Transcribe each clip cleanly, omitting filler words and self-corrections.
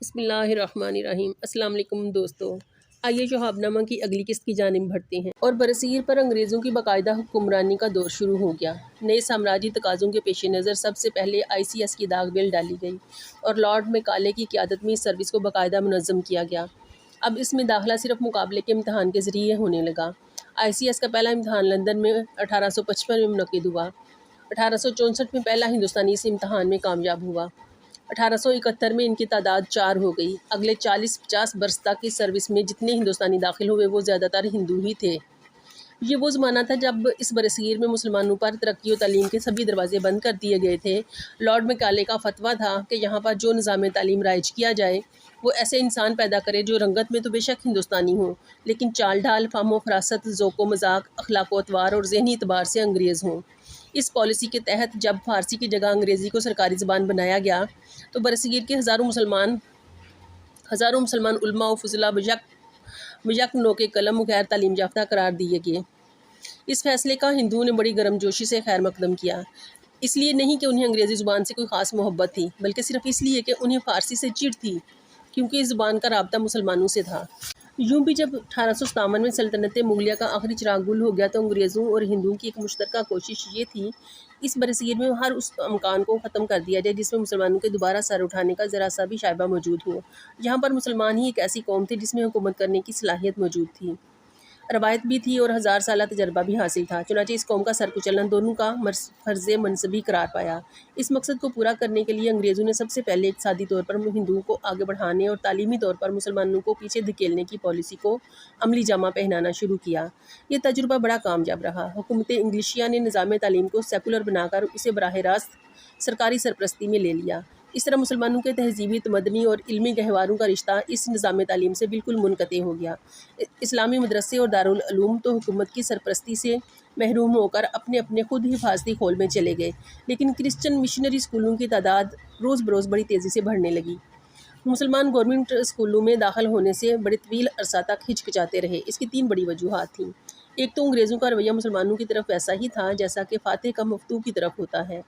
بسم اللہ الرحمن الرحیم۔ السلام علیکم دوستو، آئیے شہاب نامہ کی اگلی قسط کی جانب بڑھتے ہیں۔ اور برصغیر پر انگریزوں کی باقاعدہ حکمرانی کا دور شروع ہو گیا۔ نئے سامراجی تقاضوں کے پیش نظر سب سے پہلے ICS کی داغ بیل ڈالی گئی اور لارڈ میکالے کی قیادت میں اس سروس کو باقاعدہ منظم کیا گیا۔ اب اس میں داخلہ صرف مقابلے کے امتحان کے ذریعے ہونے لگا۔ ICS کا پہلا امتحان لندن میں 1855 میں منعقد ہوا۔ 1864 میں پہلا ہندوستانی اس امتحان میں کامیاب ہوا۔ 1871 میں ان کی تعداد 4 ہو گئی۔ اگلے 40-50 برس تک اس سروس میں جتنے ہندوستانی داخل ہوئے وہ زیادہ تر ہندو ہی تھے۔ یہ وہ زمانہ تھا جب اس برصغیر میں مسلمانوں پر ترقی و تعلیم کے سبھی دروازے بند کر دیے گئے تھے۔ لارڈ میکالے کا فتویٰ تھا کہ یہاں پر جو نظام تعلیم رائج کیا جائے وہ ایسے انسان پیدا کرے جو رنگت میں تو بے شک ہندوستانی ہوں لیکن چال ڈھال، فہم و فراست، ذوق و مذاق، اخلاق و اطوار اور ذہنی اعتبار سے انگریز ہوں۔ اس پالیسی کے تحت جب فارسی کی جگہ انگریزی کو سرکاری زبان بنایا گیا تو برصغیر کے ہزاروں مسلمان علماء و فضلاء بیک نوک قلم غیر تعلیم یافتہ قرار دیے گئے۔ اس فیصلے کا ہندوؤں نے بڑی گرم جوشی سے خیر مقدم کیا، اس لیے نہیں کہ انہیں انگریزی زبان سے کوئی خاص محبت تھی بلکہ صرف اس لیے کہ انہیں فارسی سے چڑ تھی، کیونکہ اس زبان کا رابطہ مسلمانوں سے تھا۔ یوں بھی جب 1857 میں سلطنت مغلیہ کا آخری چراغ گل ہو گیا تو انگریزوں اور ہندوؤں کی ایک مشترکہ کوشش یہ تھی اس برصغیر میں ہر اس امکان کو ختم کر دیا جائے جس میں مسلمانوں کے دوبارہ سر اٹھانے کا ذرا سا بھی شائبہ موجود ہو۔ یہاں پر مسلمان ہی ایک ایسی قوم تھے جس میں حکومت کرنے کی صلاحیت موجود تھی، روایت بھی تھی اور 1000 سالہ تجربہ بھی حاصل تھا۔ چنانچہ اس قوم کا سر کچلنا دونوں کا فرض منصبی قرار پایا۔ اس مقصد کو پورا کرنے کے لیے انگریزوں نے سب سے پہلے اقتصادی طور پر ہندوؤں کو آگے بڑھانے اور تعلیمی طور پر مسلمانوں کو پیچھے دھکیلنے کی پالیسی کو عملی جامہ پہنانا شروع کیا۔ یہ تجربہ بڑا کامیاب رہا۔ حکومت انگلیشیا نے نظام تعلیم کو سیکولر بنا کر اسے براہ راست سرکاری سرپرستی میں لے لیا۔ اس طرح مسلمانوں کے تہذیبی، تمدنی اور علمی گہواروں کا رشتہ اس نظام تعلیم سے بالکل منقطع ہو گیا۔ اسلامی مدرسے اور دارالعلوم تو حکومت کی سرپرستی سے محروم ہو کر اپنے اپنے خود حفاظتی خول میں چلے گئے، لیکن کرسچن مشنری اسکولوں کی تعداد روز بروز بڑی تیزی سے بڑھنے لگی۔ مسلمان گورنمنٹ اسکولوں میں داخل ہونے سے بڑے طویل عرصہ تک ہچکچاتے رہے۔ اس کی 3 بڑی وجوہات تھیں۔ ایک تو انگریزوں کا رویہ مسلمانوں کی طرف ویسا ہی تھا جیسا کہ فاتح کا مفتوح کی طرف ہوتا ہے،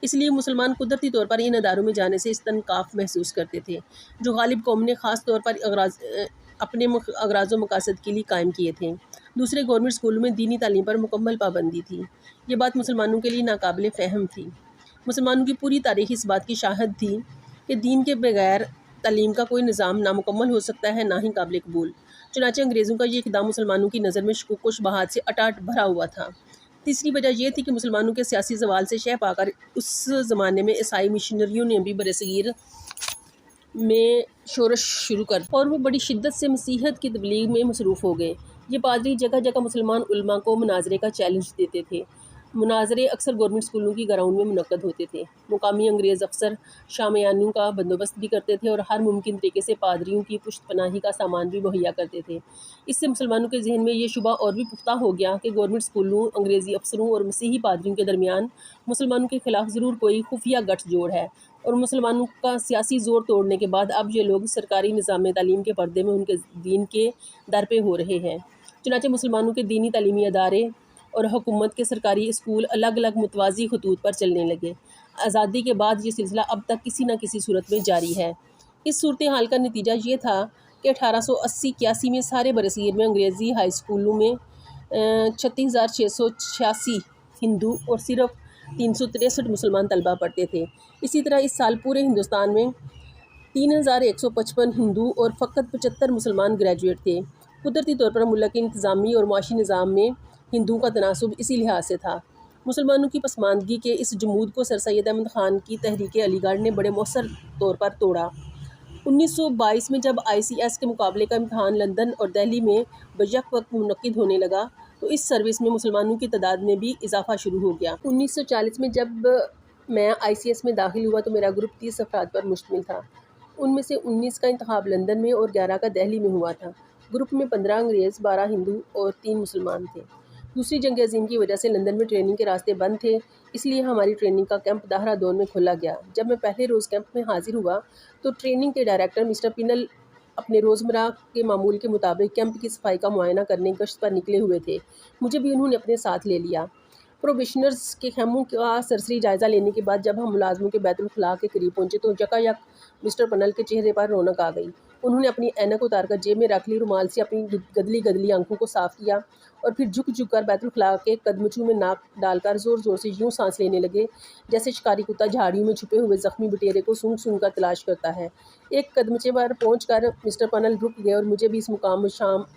اس لیے مسلمان قدرتی طور پر ان اداروں میں جانے سے استنکاف محسوس کرتے تھے جو غالب قوم نے خاص طور پر اپنے اغراض و مقاصد کے لیے قائم کیے تھے۔ دوسرے، گورنمنٹ اسکولوں میں دینی تعلیم پر مکمل پابندی تھی۔ یہ بات مسلمانوں کے لیے ناقابل فہم تھی۔ مسلمانوں کی پوری تاریخ اس بات کی شاہد تھی کہ دین کے بغیر تعلیم کا کوئی نظام نامکمل ہو سکتا ہے، نہ ہی قابل قبول۔ چنانچہ انگریزوں کا یہ اقدام مسلمانوں کی نظر میں شکوک و شبہات سے اٹاٹ بھرا ہوا تھا۔ تیسری وجہ یہ تھی کہ مسلمانوں کے سیاسی زوال سے شہ پا کر اس زمانے میں عیسائی مشنریوں نے بھی برصغیر میں شورش شروع کر دی اور وہ بڑی شدت سے مسیحیت کی تبلیغ میں مصروف ہو گئے۔ یہ پادری جگہ جگہ مسلمان علماء کو مناظرے کا چیلنج دیتے تھے۔ مناظرے اکثر گورنمنٹ اسکولوں کی گراؤنڈ میں منعقد ہوتے تھے۔ مقامی انگریز افسر شامیانوں کا بندوبست بھی کرتے تھے اور ہر ممکن طریقے سے پادریوں کی پشت پناہی کا سامان بھی مہیا کرتے تھے۔ اس سے مسلمانوں کے ذہن میں یہ شبہ اور بھی پختہ ہو گیا کہ گورنمنٹ اسکولوں، انگریزی افسروں اور مسیحی پادریوں کے درمیان مسلمانوں کے خلاف ضرور کوئی خفیہ گٹھ جوڑ ہے، اور مسلمانوں کا سیاسی زور توڑنے کے بعد اب یہ لوگ سرکاری نظام تعلیم کے پردے میں ان کے دین کے در پہ ہو رہے ہیں۔ چنانچہ مسلمانوں کے دینی تعلیمی ادارے اور حکومت کے سرکاری اسکول الگ الگ متوازی خطوط پر چلنے لگے۔ آزادی کے بعد یہ سلسلہ اب تک کسی نہ کسی صورت میں جاری ہے۔ اس صورتحال کا نتیجہ یہ تھا کہ 1880-81 میں سارے برصغیر میں انگریزی ہائی اسکولوں میں 36,686 ہندو اور صرف 363 مسلمان طلبہ پڑھتے تھے۔ اسی طرح اس سال پورے ہندوستان میں 3,155 ہندو اور فقط 75 مسلمان گریجویٹ تھے۔ قدرتی طور پر ملک کے انتظامی اور معاشی نظام میں ہندوؤں کا تناسب اسی لحاظ سے تھا۔ مسلمانوں کی پسماندگی کے اس جمود کو سر سید احمد خان کی تحریک علی گڑھ نے بڑے مؤثر طور پر توڑا۔ 1922 میں جب ICS کے مقابلے کا امتحان لندن اور دہلی میں بیک وقت منعقد ہونے لگا تو اس سروس میں مسلمانوں کی تعداد میں بھی اضافہ شروع ہو گیا۔ 1940 میں جب میں ICS میں داخل ہوا تو میرا گروپ 30 افراد پر مشتمل تھا۔ ان میں سے 19 کا انتخاب لندن میں اور 11 کا دہلی میں ہوا تھا۔ گروپ میں 15 انگریز، 12 ہندو اور 3 مسلمان تھے۔ دوسری جنگ عظیم کی وجہ سے لندن میں ٹریننگ کے راستے بند تھے، اس لیے ہماری ٹریننگ کا کیمپ دہرادون میں کھولا گیا۔ جب میں پہلے روز کیمپ میں حاضر ہوا تو ٹریننگ کے ڈائریکٹر مسٹر پینل اپنے روزمرہ کے معمول کے مطابق کیمپ کی صفائی کا معائنہ کرنے گشت پر نکلے ہوئے تھے۔ مجھے بھی انہوں نے اپنے ساتھ لے لیا۔ پروبیشنرز کے خیموں کا سرسری جائزہ لینے کے بعد جب ہم ملازموں کے بیت الخلاء کے قریب پہنچے تو یکایک مسٹر پنل کے چہرے پر رونق آ گئی۔ انہوں نے اپنی اینک اتار کر جیب میں رکھ لی، رومال سے اپنی گدلی گدلی آنکھوں کو صاف کیا اور پھر جھک جھک کر بیت الخلاء کے قدمچوں میں ناک ڈال کر زور زور سے یوں سانس لینے لگے جیسے شکاری کتا جھاڑیوں میں چھپے ہوئے زخمی بٹیرے کو سونگھ سونگھ کر تلاش کرتا ہے۔ ایک قدمچے پر پہنچ کر مسٹر پنل رک گئے اور مجھے بھی اس مقام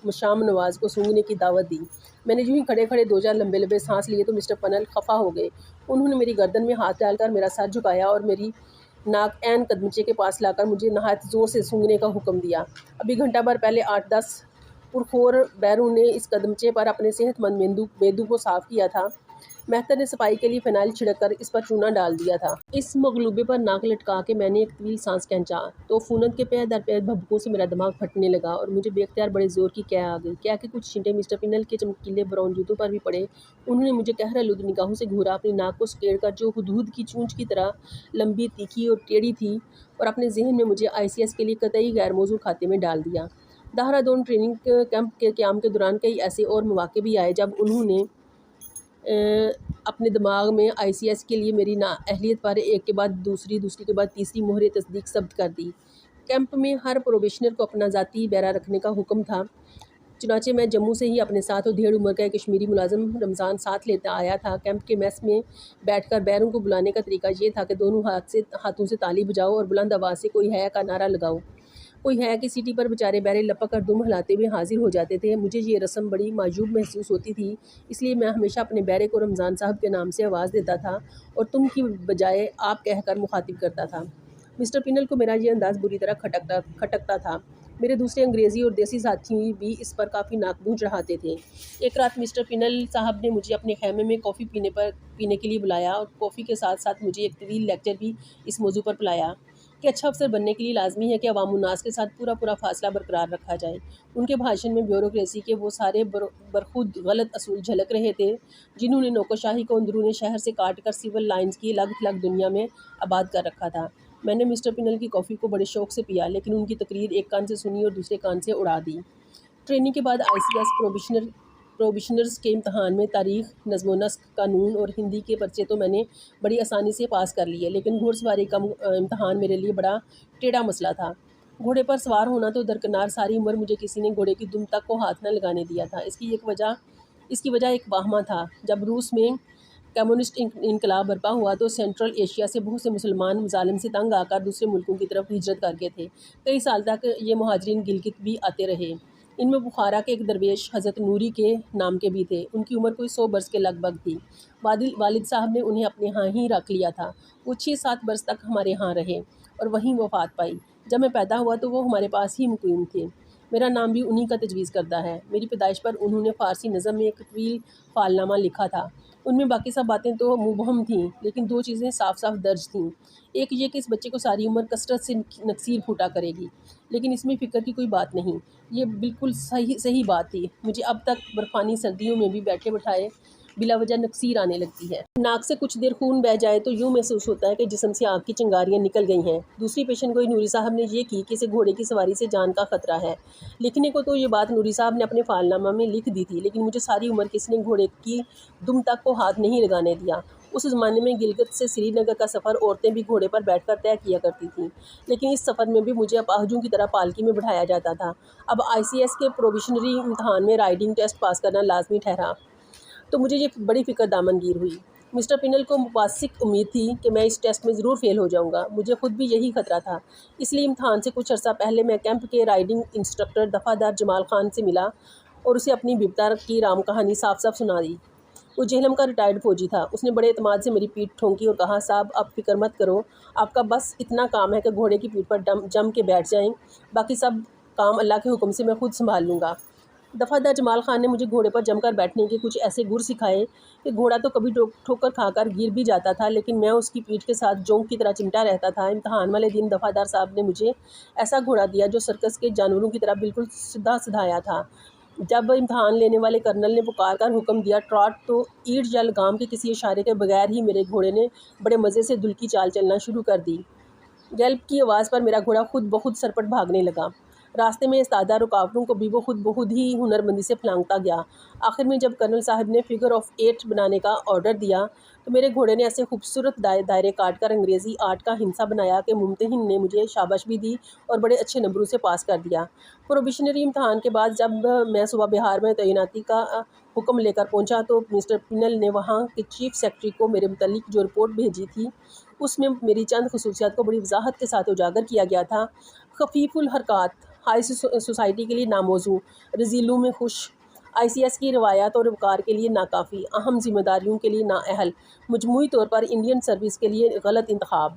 مشام نواز کو سونگھنے کی دعوت دی۔ میں نے جو ہی کھڑے کھڑے دو چار لمبے لمبے سانس لیے تو مسٹر پنل خفا ہو گئے۔ انہوں نے میری گردن میں ہاتھ ڈال کر میرا سر جھکایا اور میری ناک عین قدمچے کے پاس لا کر مجھے نہایت زور سے سونگھنے کا حکم دیا۔ ابھی گھنٹہ بھر پہلے 8-10 پرخور بیروں نے اس قدمچے پر اپنے صحت مند میدو کو صاف کیا تھا۔ مہتر نے صفائی کے لیے فینائل چھڑک کر اس پر چونا ڈال دیا تھا۔ اس مغلوبے پر ناک لٹکا کے میں نے ایک طویل سانس کھینچا تو فونت کے پے در پے بھبکوں سے میرا دماغ پھٹنے لگا اور مجھے بے اختیار بڑے زور کی کیا آ گئی۔ کیا کہ کچھ چھینٹے مسٹر پنل کے چمکیلے براؤن جوتوں پر بھی پڑے۔ انہوں نے مجھے قہر آلود نگاہوں سے گھورا، اپنی ناک کو سکیڑ کر جو ہدہد کی چونچ کی طرح لمبی، تیکھی اور ٹیڑھی تھی، اور اپنے ذہن میں مجھے ICS کے لیے قطعی غیر موزوں کھاتے میں ڈال دیا۔ دہرادون ٹریننگ کیمپ کے قیام کے دوران کئی ایسے اور مواقع بھی آئے جب انہوں نے اپنے دماغ میں ICS کے لیے میری نااہلیت پر ایک کے بعد دوسری کے بعد تیسری مہر تصدیق ثبت کر دی۔ کیمپ میں ہر پروبیشنر کو اپنا ذاتی بیرہ رکھنے کا حکم تھا، چنانچہ میں جموں سے ہی اپنے ساتھ اور 1.5 عمر کا ایک کشمیری ملازم رمضان ساتھ لیتا آیا تھا۔ کیمپ کے میس میں بیٹھ کر بیروں کو بلانے کا طریقہ یہ تھا کہ دونوں ہاتھوں سے تالی بجاؤ اور بلند آواز سے کوئی ہے کا نعرہ لگاؤ۔ کوئی ہے کی سیٹی پر بیچارے بیرے لپک کر دم ہلاتے ہوئے حاضر ہو جاتے تھے۔ مجھے یہ رسم بڑی معجوب محسوس ہوتی تھی، اس لیے میں ہمیشہ اپنے بیرے کو رمضان صاحب کے نام سے آواز دیتا تھا اور تم کی بجائے آپ کہہ کر مخاطب کرتا تھا۔ مسٹر پنل کو میرا یہ انداز بری طرح کھٹکتا تھا۔ میرے دوسرے انگریزی اور دیسی ساتھی بھی اس پر کافی ناک بھون چڑھاتے تھے۔ ایک رات مسٹر پنل صاحب نے مجھے اپنے خیمے میں کافی پینے کے لیے بلایا اور کافی کے ساتھ ساتھ مجھے ایک طویل لیکچر بھی اس موضوع پر پلایا کہ اچھا افسر بننے کے لیے لازمی ہے کہ عوام الناس کے ساتھ پورا فاصلہ برقرار رکھا جائے۔ ان کے بھاشن میں بیوروکریسی کے وہ سارے برخود غلط اصول جھلک رہے تھے جنہوں نے نوکرشاہی کو اندرون شہر سے کاٹ کر سول لائنز کی الگ تھلگ دنیا میں آباد کر رکھا تھا۔ میں نے مسٹر پنل کی کافی کو بڑے شوق سے پیا، لیکن ان کی تقریر ایک کان سے سنی اور دوسرے کان سے اڑا دی۔ ٹریننگ کے بعد ICS پروبیشنرز کے امتحان میں تاریخ، نظم و نسق، قانون اور ہندی کے پرچے تو میں نے بڑی آسانی سے پاس کر لیے، لیکن گھوڑ سواری کا امتحان میرے لیے بڑا ٹیڑھا مسئلہ تھا۔ گھوڑے پر سوار ہونا تو درکنار، ساری عمر مجھے کسی نے گھوڑے کی دم تک کو ہاتھ نہ لگانے دیا تھا۔ اس کی وجہ ایک واہمہ تھا۔ جب روس میں کمیونسٹ انقلاب برپا ہوا تو سینٹرل ایشیا سے بہت سے مسلمان مظالم سے تنگ آ کر دوسرے ملکوں کی طرف ہجرت کر گئے تھے۔ کئی سال تک یہ مہاجرین گلگت بھی آتے رہے۔ ان میں بخارا کے ایک درویش حضرت نوری کے نام کے بھی تھے۔ ان کی عمر کوئی 100 برس کے لگ بھگ تھی۔ والد صاحب نے انہیں اپنے ہاں ہی رکھ لیا تھا۔ وہ 6-7 برس تک ہمارے ہاں رہے اور وہیں وفات پائی۔ جب میں پیدا ہوا تو وہ ہمارے پاس ہی مقیم تھے۔ میرا نام بھی انہی کا تجویز کردہ ہے۔ میری پیدائش پر انہوں نے فارسی نظم میں ایک طویل فعالنامہ لکھا تھا۔ ان میں باقی سب باتیں تو مبہم تھیں، لیکن 2 چیزیں صاف صاف درج تھیں۔ ایک یہ کہ اس بچے کو ساری عمر کثرت سے نکسیر پھوٹا کرے گی، لیکن اس میں فکر کی کوئی بات نہیں۔ یہ بالکل صحیح بات تھی۔ مجھے اب تک برفانی سردیوں میں بھی بیٹھے بٹھائے بلا وجہ نکسیر آنے لگتی ہے۔ ناک سے کچھ دیر خون بہہ جائے تو یوں محسوس ہوتا ہے کہ جسم سے آگ کی چنگاریاں نکل گئی ہیں۔ دوسری پیشن گوئی نوری صاحب نے یہ کی کہ اسے گھوڑے کی سواری سے جان کا خطرہ ہے۔ لکھنے کو تو یہ بات نوری صاحب نے اپنے فعالنامہ میں لکھ دی تھی، لیکن مجھے ساری عمر کسی نے گھوڑے کی دم تک کو ہاتھ نہیں لگانے دیا۔ اس زمانے میں گلگت سے سری نگر کا سفر عورتیں بھی گھوڑے پر بیٹھ کر طے کیا کرتی تھیں، لیکن اس سفر میں بھی مجھے اپاہجوں کی طرح پالکی میں بٹھایا جاتا تھا۔ اب ICS کے پروبیشنری امتحان میں رائڈنگ ٹیسٹ پاس کرنا لازمی ٹھہرا تو مجھے یہ بڑی فکر دامن گیر ہوئی۔ مسٹر پنل کو واثق امید تھی کہ میں اس ٹیسٹ میں ضرور فیل ہو جاؤں گا۔ مجھے خود بھی یہی خطرہ تھا۔ اس لیے امتحان سے کچھ عرصہ پہلے میں کیمپ کے رائڈنگ انسٹرکٹر دفعہ جمال خان سے ملا اور اسے اپنی بپتا کی رام کہانی صاف سنا دی۔ وہ جہلم کا ریٹائرڈ فوجی تھا۔ اس نے بڑے اعتماد سے میری پیٹھ ٹھونکی اور کہا، صاحب آپ فکر مت کرو، آپ کا بس اتنا کام ہے کہ گھوڑے کی پیٹھ پر جم کے بیٹھ جائیں، باقی سب کام اللہ کے حکم سے میں خود سنبھال لوں گا۔ دفعہ جمال خان نے مجھے گھوڑے پر جم کر بیٹھنے کے کچھ ایسے گر سکھائے کہ گھوڑا تو کبھی ٹھوکر کھا کر گر بھی جاتا تھا، لیکن میں اس کی پیٹھ کے ساتھ جونک کی طرح چمٹا رہتا تھا۔ امتحان والے دن دفعہ صاحب نے مجھے ایسا گھوڑا دیا جو سرکس کے جانوروں کی طرح بالکل سدھایا تھا۔ جب امتحان لینے والے کرنل نے پکار کر حکم دیا ٹراٹ، تو اینٹ یا لگام کے کسی اشارے کے بغیر ہی میرے گھوڑے نے بڑے مزے سے دلکی چال چلنا شروع کر دی۔ گیلپ کی آواز پر میرا گھوڑا خود بخود سرپٹ بھاگنے لگا۔ راستے میں استادہ رکاوٹوں کو بھی وہ خود بخود ہی ہنرمندی سے پھلانگتا گیا۔ آخر میں جب کرنل صاحب نے فگر آف 8 بنانے کا آرڈر دیا تو میرے گھوڑے نے ایسے خوبصورت دائرے کاٹ کر انگریزی آرٹ کا ہندسہ بنایا کہ ممتحن نے مجھے شاباش بھی دی اور بڑے اچھے نمبروں سے پاس کر دیا۔ پروبیشنری امتحان کے بعد جب میں صبح بہار میں تعیناتی کا حکم لے کر پہنچا تو مسٹر پنل نے وہاں کے چیف سیکرٹری کو میرے متعلق جو رپورٹ بھیجی تھی اس میں میری چند خصوصیات کو بڑی وضاحت کے ساتھ اجاگر کیا گیا تھا۔ خفیف الحرکات، ہائی سوسائٹی کے لیے ناموزوں، رزیلوں میں خوش، ICS کی روایات اور وقار کے لیے ناکافی، اہم ذمہ داریوں کے لیے نااہل، مجموعی طور پر انڈین سروس کے لیے غلط انتخاب۔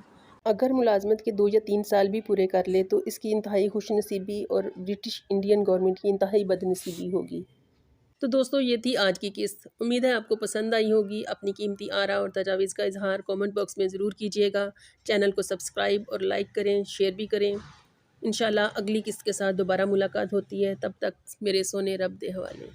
اگر ملازمت کے 2 یا 3 سال بھی پورے کر لے تو اس کی انتہائی خوش نصیبی اور برٹش انڈین گورنمنٹ کی انتہائی بد نصیبی ہوگی۔ تو دوستو یہ تھی آج کی قسط۔ امید ہے آپ کو پسند آئی ہوگی۔ اپنی قیمتی آراء اور تجاویز کا اظہار کامنٹ باکس میں ضرور کیجیے گا۔ چینل کو سبسکرائب اور لائک کریں، شیئر بھی کریں۔ انشاءاللہ اگلی قسط کے ساتھ دوبارہ ملاقات ہوتی ہے، تب تک میرے سونے رب دے حوالے۔